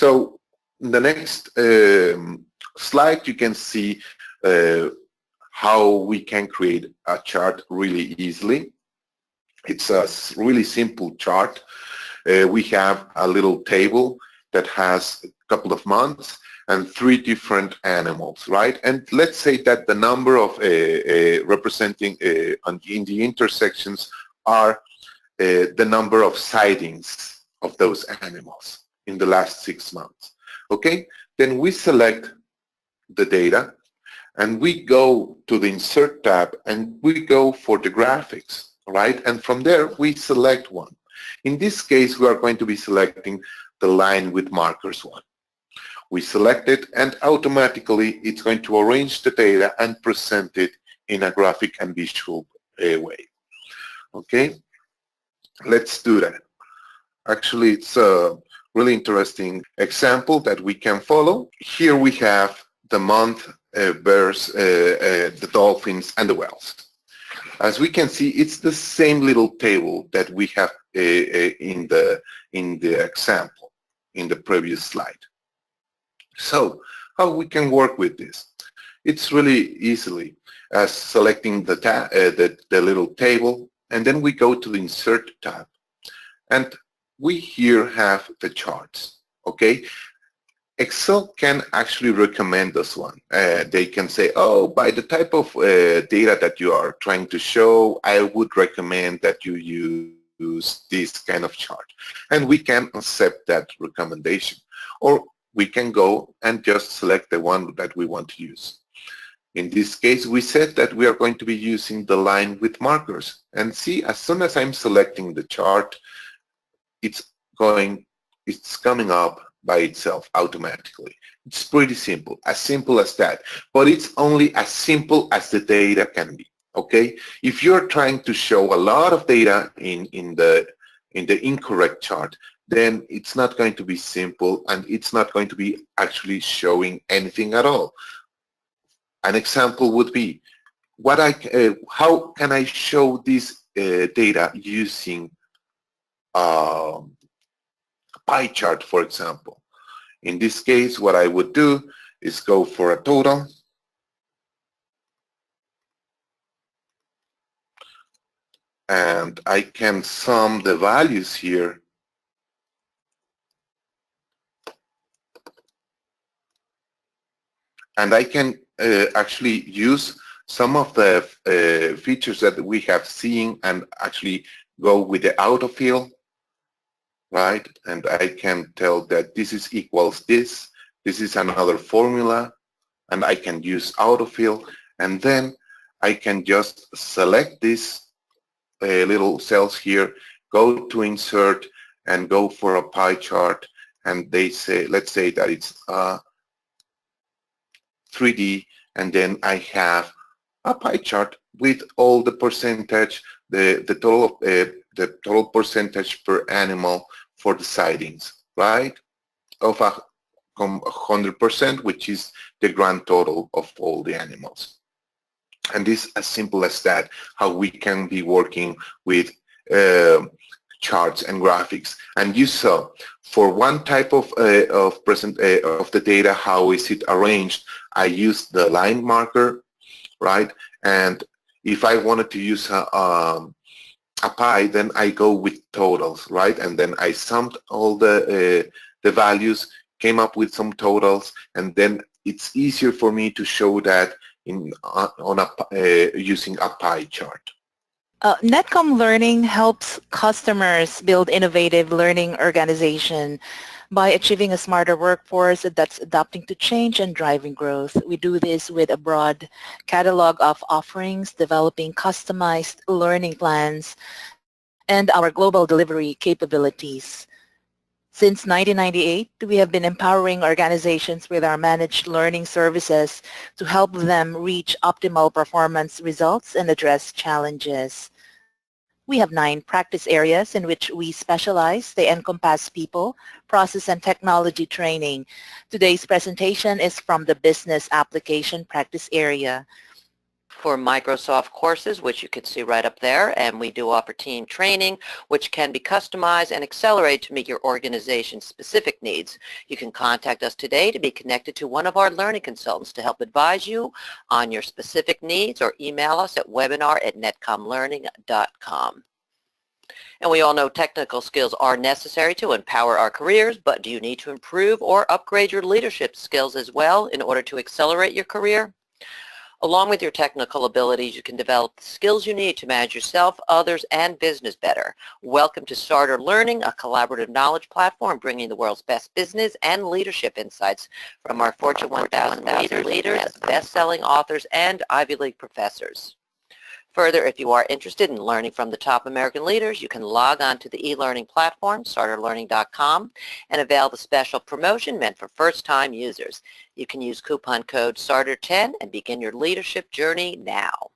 So in the next slide, you can see how we can create a chart really easily. It's a really simple chart. We have a little table that has a couple of months and 3 different animals, right? And let's say that the number of representing in the intersections are the number of sightings of those animals in the last 6 months. Okay, then we select the data and we go to the Insert tab and we go for the graphics, right? And from there we select one. In this case, we are going to be selecting the line with markers one. We select it and automatically it's going to arrange the data and present it in a graphic and visual way. Okay, let's do that. Actually, it's a really interesting example that we can follow. Here we have the month versus the dolphins and the whales. As we can see, it's the same little table that we have in the example in the previous slide. So how we can work with this? It's really easily as selecting the little table, and then we go to the Insert tab, and we here have the charts. Okay, Excel can actually recommend this one. They can say, oh, by the type of data that you are trying to show, I would recommend that you use this kind of chart. And we can accept that recommendation. Or we can go and just select the one that we want to use. In this case, we said that we are going to be using the line with markers. And see, as soon as I'm selecting the chart, it's coming up by itself automatically. It's pretty simple as that. But it's only as simple as the data can be. Okay? If you're trying to show a lot of data in the incorrect chart, then it's not going to be simple and it's not going to be actually showing anything at all. An example would be how can I show this data using a pie chart, for example. In this case, what I would do is go for a total, and I can sum the values here. And I can actually use some of the features that we have seen and actually go with the Autofill, right? And I can tell that this is equals this. This is another formula, and I can use Autofill, and then I can just select these little cells here, go to Insert, and go for a pie chart, and they say, let's say that it's 3D, and then I have a pie chart with all the percentage, the total percentage per animal for the sightings, right? Of 100%, which is the grand total of all the animals. And this is as simple as that, how we can be working with charts and graphics. And you saw for one type of the data, how is it arranged? I use the line marker, right? And if I wanted to use a pie, then I go with totals, right? And then I summed all the values, came up with some totals, and then it's easier for me to show that using a pie chart. Netcom Learning helps customers build innovative learning organization by achieving a smarter workforce that's adapting to change and driving growth. We do this with a broad catalog of offerings, developing customized learning plans, and our global delivery capabilities. Since 1998, we have been empowering organizations with our managed learning services to help them reach optimal performance results and address challenges. We have 9 practice areas in which we specialize. They encompass people, process, and technology training. Today's presentation is from the business application practice area. for Microsoft courses, which you can see right up there, and we do offer team training, which can be customized and accelerated to meet your organization's specific needs. You can contact us today to be connected to one of our learning consultants to help advise you on your specific needs, or email us at webinar@netcomlearning.com. And we all know technical skills are necessary to empower our careers, but do you need to improve or upgrade your leadership skills as well in order to accelerate your career? Along with your technical abilities, you can develop the skills you need to manage yourself, others, and business better. Welcome to Starter Learning, a collaborative knowledge platform bringing the world's best business and leadership insights from our Fortune 1000 leaders, best-selling authors, and Ivy League professors. Further, if you are interested in learning from the top American leaders, you can log on to the e-learning platform, starterlearning.com, and avail the special promotion meant for first-time users. You can use coupon code STARTER10 and begin your leadership journey now.